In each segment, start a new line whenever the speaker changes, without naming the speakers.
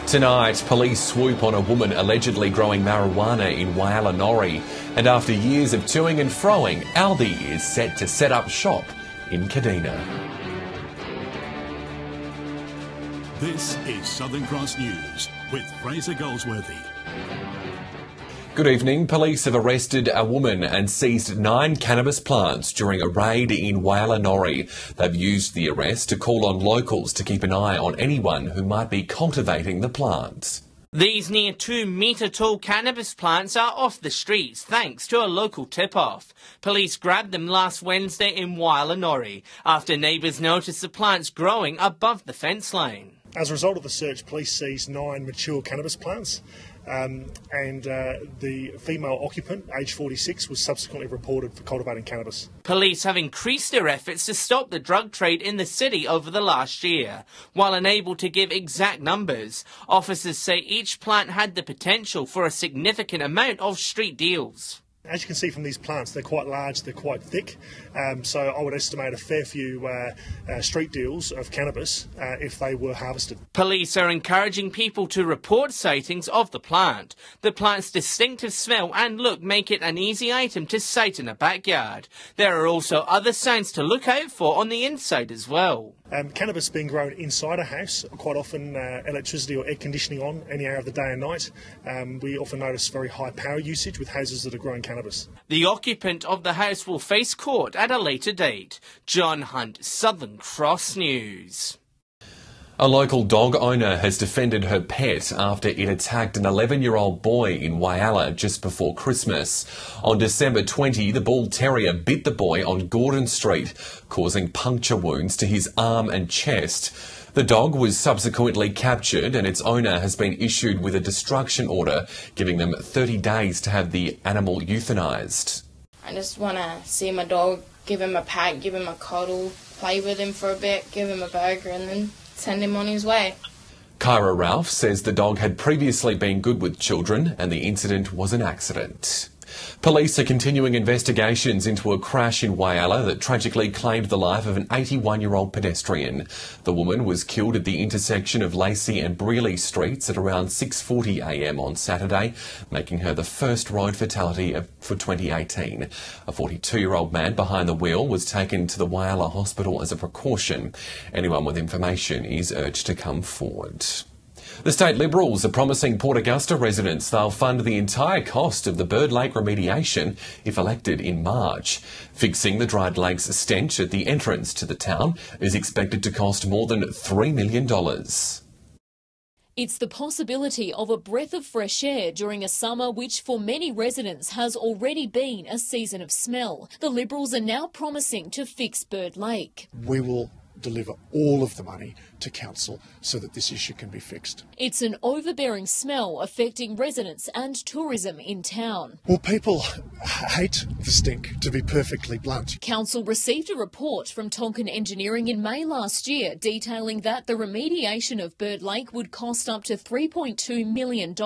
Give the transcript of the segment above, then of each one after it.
Tonight, police swoop on a woman allegedly growing marijuana in Whyalla-Norrie. And after years of toing and froing, Aldi is set to set up shop in Kadina.
This is Southern Cross News with Fraser Goldsworthy.
Good evening. Police have arrested a woman and seized 9 cannabis plants during a raid in Whyalla-Norrie. They've used the arrest to call on locals to keep an eye on anyone who might be cultivating the plants.
These near 2-metre-tall cannabis plants are off the streets thanks to a local tip-off. Police grabbed them last Wednesday in Whyalla-Norrie after neighbours noticed the plants growing above the fence lane.
As a result of the search, police seized 9 mature cannabis plants and the female occupant, aged 46, was subsequently reported for cultivating cannabis.
Police have increased their efforts to stop the drug trade in the city over the last year. While unable to give exact numbers, officers say each plant had the potential for a significant amount of street deals.
As you can see from these plants, they're quite large, they're quite thick, so I would estimate a fair few street deals of cannabis if they were harvested.
Police are encouraging people to report sightings of the plant. The plant's distinctive smell and look make it an easy item to sight in a backyard. There are also other signs to look out for on the inside as well.
Cannabis being grown inside a house, quite often electricity or air conditioning on any hour of the day and night. We often notice very high power usage with houses that are growing cannabis.
The occupant of the house will face court at a later date. John Hunt, Southern Cross News.
A local dog owner has defended her pet after it attacked an 11-year-old boy in Whyalla just before Christmas. On December 20, the bull terrier bit the boy on Gordon Street, causing puncture wounds to his arm and chest. The dog was subsequently captured and its owner has been issued with a destruction order, giving them 30 days to have the animal euthanised.
I just want to see my dog, give him a pat, give him a cuddle, play with him for a bit, give him a burger and then send him on his way.
Kyra Ralph says the dog had previously been good with children and the incident was an accident. Police are continuing investigations into a crash in Whyalla that tragically claimed the life of an 81-year-old pedestrian. The woman was killed at the intersection of Lacey and Brearley Streets at around 6:40 a.m. on Saturday, making her the first road fatality for 2018. A 42-year-old man behind the wheel was taken to the Whyalla Hospital as a precaution. Anyone with information is urged to come forward. The state Liberals are promising Port Augusta residents they'll fund the entire cost of the Bird Lake remediation if elected in March. Fixing the dried lake's stench at the entrance to the town is expected to cost more than $3 million.
It's the possibility of a breath of fresh air during a summer which for many residents has already been a season of smell. The Liberals are now promising to fix Bird Lake.
We will deliver all of the money to council so that this issue can be fixed.
It's an overbearing smell affecting residents and tourism in town.
Well, people hate the stink, to be perfectly blunt. Council
received a report from Tonkin Engineering in May last year detailing that the remediation of Bird Lake would cost up to $3.2 million.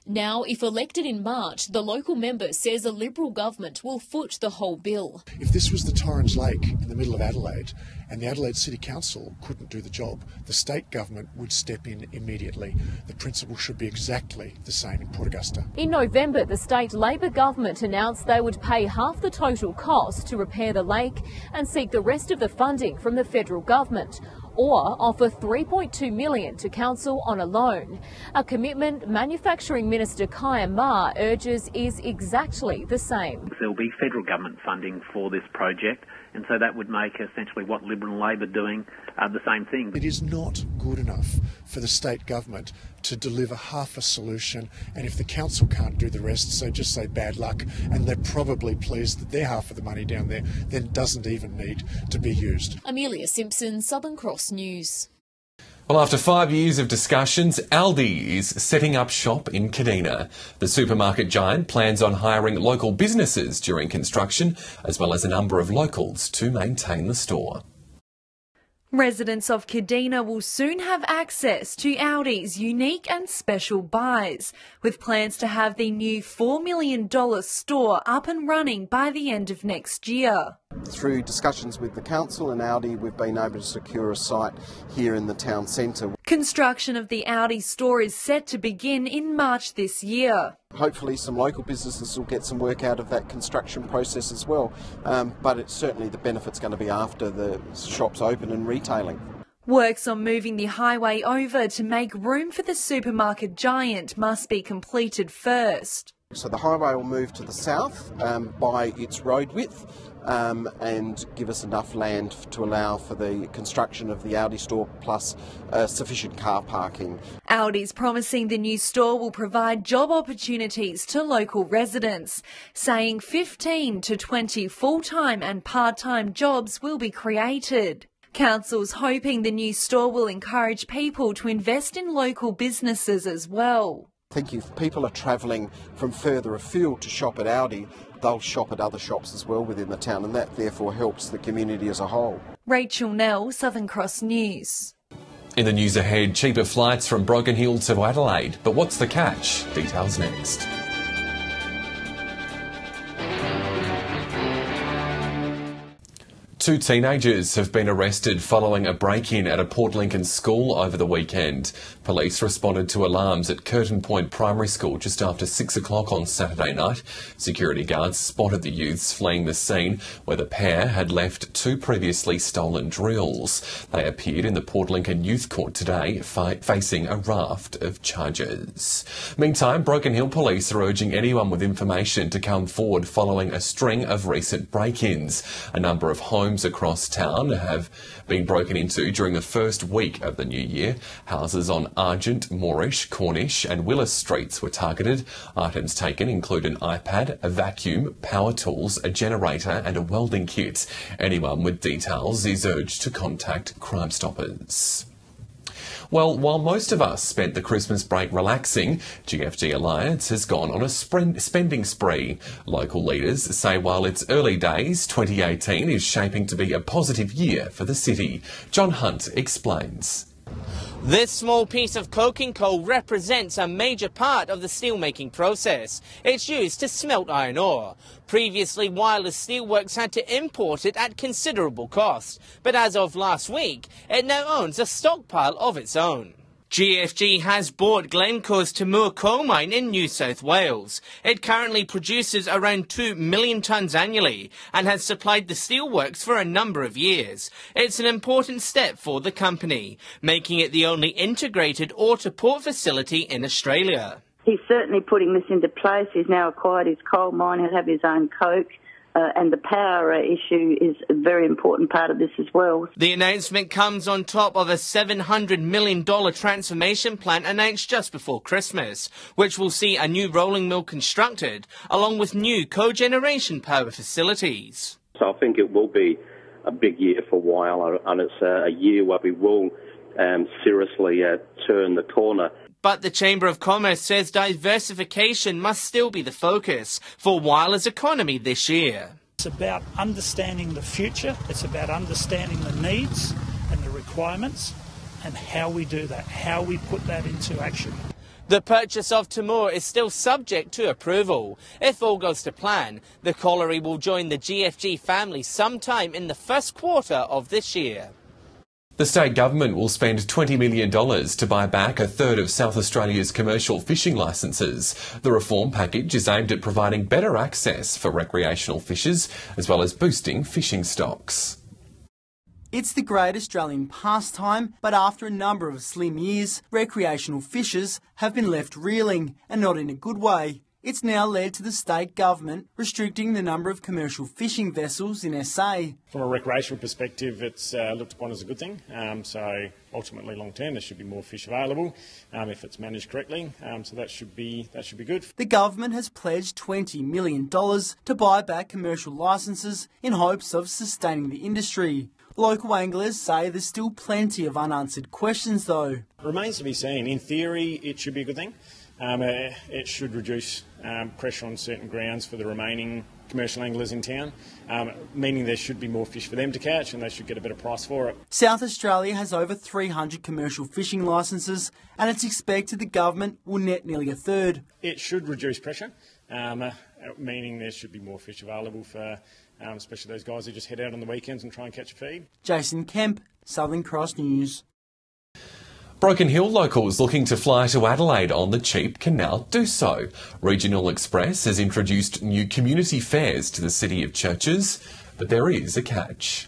Now, if elected in March, the local member says a Liberal government will foot the whole bill.
If this was the Torrens Lake in the middle of Adelaide and the Adelaide City Council couldn't do the job, the state government would step in immediately. The principle should be exactly the same in Port Augusta.
In November, the state Labor government announced they would pay half the total cost to repair the lake and seek the rest of the funding from the federal government, or offer $3.2 million to council on a loan. A commitment Manufacturing Minister Kaya Ma urges is exactly the same.
There will be federal government funding for this project, and so that would make essentially what Liberal and Labor are doing the same thing.
It is not good enough for the state government to deliver half a solution, and if the council can't do the rest, so just say bad luck, and they're probably pleased that their half of the money down there then doesn't even need to be used.
Amelia Simpson, Southern Cross News.
Well, after 5 years of discussions, Aldi is setting up shop in Kadina. The supermarket giant plans on hiring local businesses during construction, as well as a number of locals to maintain the store.
Residents of Kadina will soon have access to Aldi's unique and special buys, with plans to have the new $4 million store up and running by the end of next year.
Through discussions with the council and Aldi, we've been able to secure a site here in the town centre.
Construction of the Audi store is set to begin in March this year.
Hopefully some local businesses will get some work out of that construction process as well, but it's certainly the benefit's going to be after the shops open and retailing.
Works on moving the highway over to make room for the supermarket giant must be completed first.
So the highway will move to the south by its road width and give us enough land to allow for the construction of the Audi store plus sufficient car parking.
Audi's promising the new store will provide job opportunities to local residents, saying 15 to 20 full-time and part-time jobs will be created. Council's hoping the new store will encourage people to invest in local businesses as well.
I think if people are travelling from further afield to shop at Audi, they'll shop at other shops as well within the town, and that therefore helps the community as a whole.
Rachel Nell, Southern Cross News.
In the news ahead, cheaper flights from Broken Hill to Adelaide. But what's the catch? Details next. Two teenagers have been arrested following a break-in at a Port Lincoln school over the weekend. Police responded to alarms at Curtin Point Primary School just after 6 o'clock on Saturday night. Security guards spotted the youths fleeing the scene where the pair had left two previously stolen drills. They appeared in the Port Lincoln Youth Court today, facing a raft of charges. Meantime, Broken Hill Police are urging anyone with information to come forward following a string of recent break-ins. A number of homes across town have been broken into during the first week of the new year. Houses on Argent, Moorish, Cornish and Willis streets were targeted. Items taken include an iPad, a vacuum, power tools, a generator and a welding kit. Anyone with details is urged to contact Crime Stoppers. Well, while most of us spent the Christmas break relaxing, GFG Alliance has gone on a spending spree. Local leaders say while it's early days, 2018 is shaping to be a positive year for the city. John Hunt explains.
This small piece of coking coal represents a major part of the steelmaking process. It's used to smelt iron ore. Previously, Wireless Steelworks had to import it at considerable cost, but as of last week, it now owns a stockpile of its own. GFG has bought Glencore's Timur coal mine in New South Wales. It currently produces around 2 million tonnes annually and has supplied the steelworks for a number of years. It's an important step for the company, making it the only integrated ore-to-port facility in Australia.
He's certainly putting this into place. He's now acquired his coal mine. He'll have his own coke. And the power issue is a very important part of this as well.
The announcement comes on top of a $700 million transformation plan announced just before Christmas, which will see a new rolling mill constructed, along with new cogeneration power facilities.
So I think it will be a big year for Whyalla, and it's a year where we will seriously turn the corner.
But the Chamber of Commerce says diversification must still be the focus for Whyalla's economy this year.
It's about understanding the future, it's about understanding the needs and the requirements and how we do that, how we put that into action.
The purchase of Timur is still subject to approval. If all goes to plan, the colliery will join the GFG family sometime in the first quarter of this year.
The state government will spend $20 million to buy back a third of South Australia's commercial fishing licences. The reform package is aimed at providing better access for recreational fishers, as well as boosting fishing stocks.
It's the great Australian pastime, but after a number of slim years, recreational fishers have been left reeling, and not in a good way. It's now led to the state government restricting the number of commercial fishing vessels in SA.
From a recreational perspective, it's looked upon as a good thing. So ultimately, long term, there should be more fish available if it's managed correctly. So that should be good.
The government has pledged $20 million to buy back commercial licences in hopes of sustaining the industry. Local anglers say there's still plenty of unanswered questions, though.
It remains to be seen. In theory, it should be a good thing. It should reduce pressure on certain grounds for the remaining commercial anglers in town, meaning there should be more fish for them to catch and they should get a better price for it.
South Australia has over 300 commercial fishing licences, and it's expected the government will net nearly a third.
It should reduce pressure, meaning there should be more fish available for especially those guys who just head out on the weekends and try and catch a feed.
Jason Kemp, Southern Cross News.
Broken Hill locals looking to fly to Adelaide on the cheap can now do so. Regional Express has introduced new community fares to the City of Churches, but there is a catch.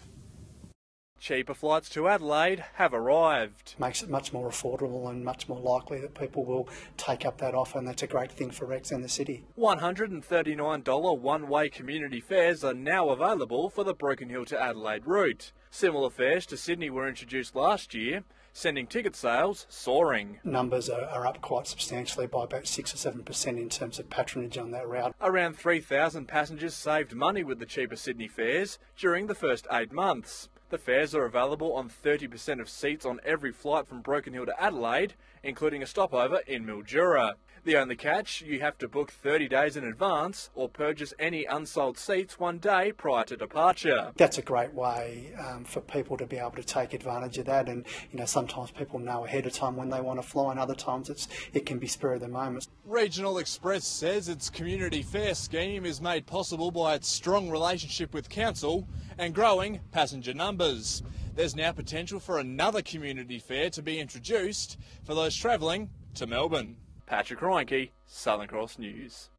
Cheaper flights to Adelaide have arrived.
Makes it much more affordable and much more likely that people will take up that offer, and that's a great thing for Rex and the city.
$139 one-way community fares are now available for the Broken Hill to Adelaide route. Similar fares to Sydney were introduced last year, sending ticket sales soaring.
Numbers are up quite substantially by about 6 or 7% in terms of patronage on that route.
Around 3,000 passengers saved money with the cheaper Sydney fares during the first 8 months. The fares are available on 30% of seats on every flight from Broken Hill to Adelaide, including a stopover in Mildura. The only catch, you have to book 30 days in advance or purchase any unsold seats 1 day prior to departure.
That's a great way for people to be able to take advantage of that, and sometimes people know ahead of time when they want to fly, and other times it can be spur of the moment.
Regional Express says its community fare scheme is made possible by its strong relationship with Council and growing passenger numbers. There's now potential for another community fare to be introduced for those travelling to Melbourne. Patrick Reinke, Southern Cross News.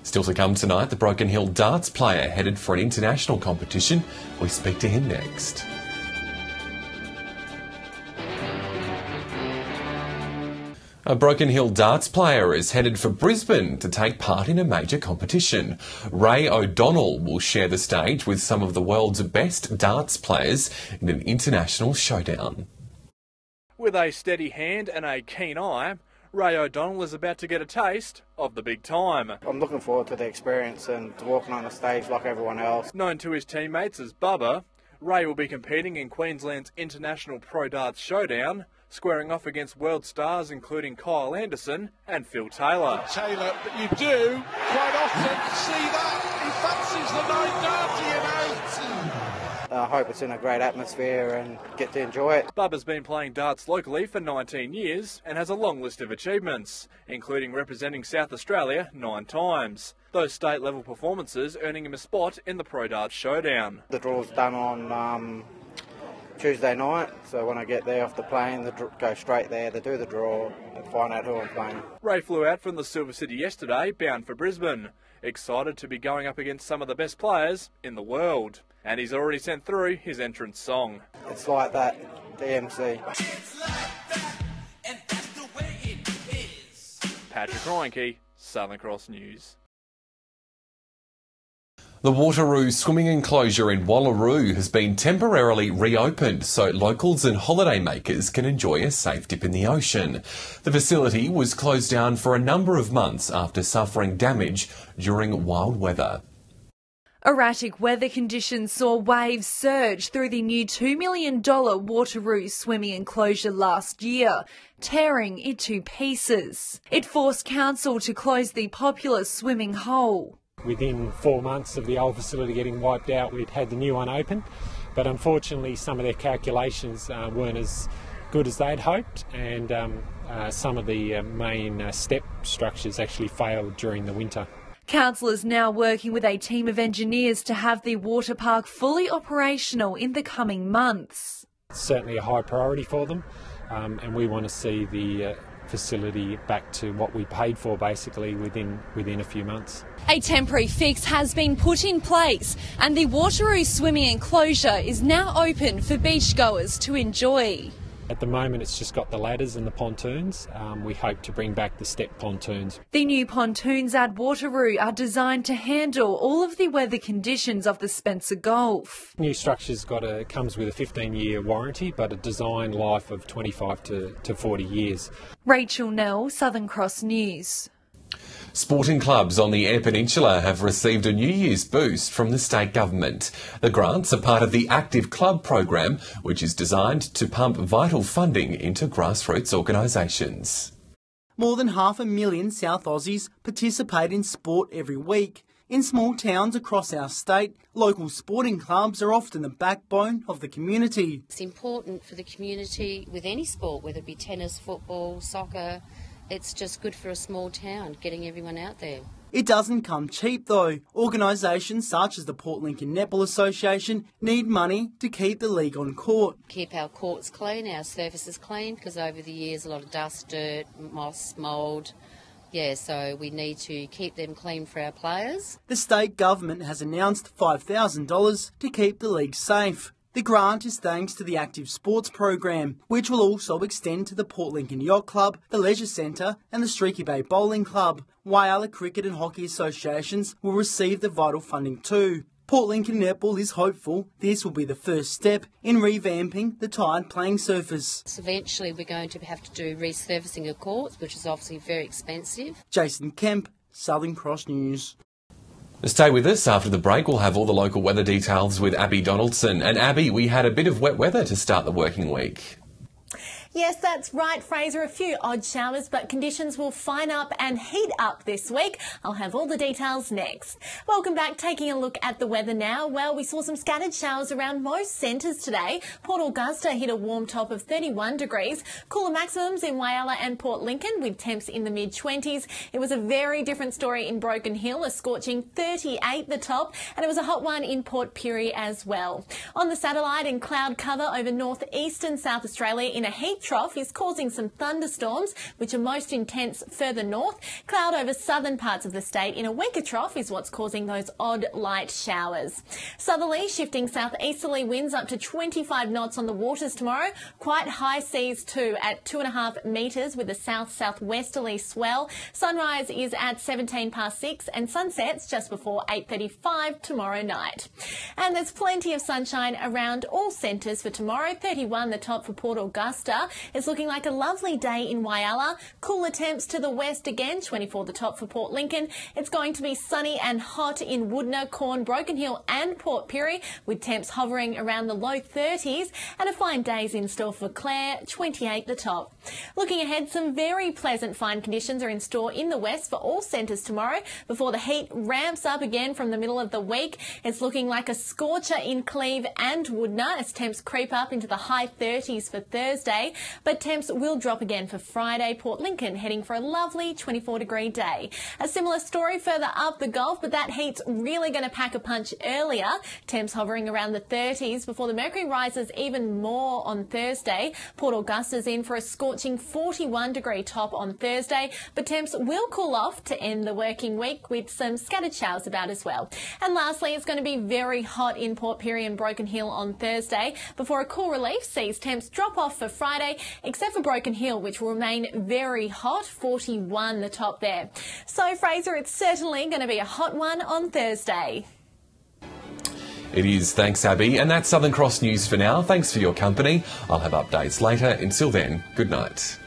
Still to come tonight, the Broken Hill darts player headed for an international competition. We speak to him next. A Broken Hill darts player is headed for Brisbane to take part in a major competition. Ray O'Donnell will share the stage with some of the world's best darts players in an international showdown.
With a steady hand and a keen eye, Ray O'Donnell is about to get a taste of the big time.
I'm looking forward to the experience and to walking on the stage like everyone else.
Known to his teammates as Bubba, Ray will be competing in Queensland's International Pro Darts Showdown, squaring off against world stars including Kyle Anderson and Phil Taylor.
But you do quite often see that he fancies the 990
I hope it's in a great atmosphere and get to enjoy it.
Bubba's been playing darts locally for 19 years and has a long list of achievements, including representing South Australia 9 times. Those state-level performances earning him a spot in the Pro Darts Showdown.
The draw's done on Tuesday night, so when I get there off the plane, go straight there, they do the draw and find out who I'm playing.
Ray flew out from the Silver City yesterday, bound for Brisbane, excited to be going up against some of the best players in the world. And he's already sent through his entrance song.
It's like that, DMC.
Patrick Reinke, Southern Cross News.
The Wateroo swimming enclosure in Wallaroo has been temporarily reopened so locals and holidaymakers can enjoy a safe dip in the ocean. The facility was closed down for a number of months after suffering damage during wild weather.
Erratic weather conditions saw waves surge through the new $2 million Wateroo swimming enclosure last year, tearing it to pieces. It forced council to close the popular swimming hole.
Within 4 months of the old facility getting wiped out, we'd had the new one open, but unfortunately some of their calculations weren't as good as they'd hoped, and some of the main step structures actually failed during the winter.
Council is now working with a team of engineers to have the water park fully operational in the coming months.
It's certainly a high priority for them, and we want to see the facility back to what we paid for basically within a few months.
A temporary fix has been put in place and the Wateroo swimming enclosure is now open for beachgoers to enjoy.
At the moment it's just got the ladders and the pontoons. We hope to bring back the step pontoons.
The new pontoons at Wateroo are designed to handle all of the weather conditions of the Spencer Gulf.
New structure's comes with a 15-year warranty but a design life of 25 to 40 years.
Rachel Nell, Southern Cross News.
Sporting clubs on the Eyre Peninsula have received a New Year's boost from the state government. The grants are part of the Active Club program, which is designed to pump vital funding into grassroots organisations.
More than 500,000 South Aussies participate in sport every week. In small towns across our state, local sporting clubs are often the backbone of the community.
It's important for the community with any sport, whether it be tennis, football, soccer. It's just good for a small town, getting everyone out there.
It doesn't come cheap though. Organisations such as the Port Lincoln Netball Association need money to keep the league on court.
Keep our courts clean, our surfaces clean, because over the years a lot of dust, dirt, moss, mould. Yeah, so we need to keep them clean for our players.
The state government has announced $5,000 to keep the league safe. The grant is thanks to the Active Sports program, which will also extend to the Port Lincoln Yacht Club, the Leisure Centre and the Streaky Bay Bowling Club. Whyalla Cricket and Hockey Associations will receive the vital funding too. Port Lincoln Netball is hopeful this will be the first step in revamping the tired playing surface.
So eventually we're going to have to do resurfacing of courts, which is obviously very expensive.
Jason Kemp, Southern Cross News.
Stay with us. After the break, we'll have all the local weather details with Abby Donaldson. And Abby, we had a bit of wet weather to start the working week.
Yes, that's right, Fraser. A few odd showers, but conditions will fine up and heat up this week. I'll have all the details next. Welcome back. Taking a look at the weather now. Well, we saw some scattered showers around most centres today. Port Augusta hit a warm top of 31 degrees. Cooler maximums in Whyalla and Port Lincoln with temps in the mid-20s. It was a very different story in Broken Hill, a scorching 38 the top, and it was a hot one in Port Pirie as well. On the satellite, in cloud cover over northeastern South Australia in a heat trough is causing some thunderstorms, which are most intense further north. Cloud over southern parts of the state in a weaker trough is what's causing those odd light showers. Southerly shifting southeasterly winds up to 25 knots on the waters tomorrow. Quite high seas too at 2.5 metres with a south-southwesterly swell. Sunrise is at 17 past 6 and sunset's just before 8:35 tomorrow night. And there's plenty of sunshine around all centres for tomorrow. 31 the top for Port Augusta. It's looking like a lovely day in Whyalla. Cooler temps to the west again, 24 the top for Port Lincoln. It's going to be sunny and hot in Woodner, Corn, Broken Hill and Port Pirie, with temps hovering around the low 30s, and a fine day's in store for Clare, 28 the top. Looking ahead, some very pleasant fine conditions are in store in the west for all centres tomorrow before the heat ramps up again from the middle of the week. It's looking like a scorcher in Cleve and Woodner as temps creep up into the high 30s for Thursday. But temps will drop again for Friday. Port Lincoln heading for a lovely 24-degree day. A similar story further up the Gulf, but that heat's really going to pack a punch earlier. Temps hovering around the 30s before the mercury rises even more on Thursday. Port Augusta's in for a scorching 41-degree top on Thursday, but temps will cool off to end the working week with some scattered showers about as well. And lastly, it's going to be very hot in Port Pirie and Broken Hill on Thursday before a cool relief sees temps drop off for Friday, except for Broken Hill, which will remain very hot, 41 the top there. So, Fraser, it's certainly going to be a hot one on Thursday.
It is. Thanks, Abby. And that's Southern Cross News for now. Thanks for your company. I'll have updates later. Until then, good night.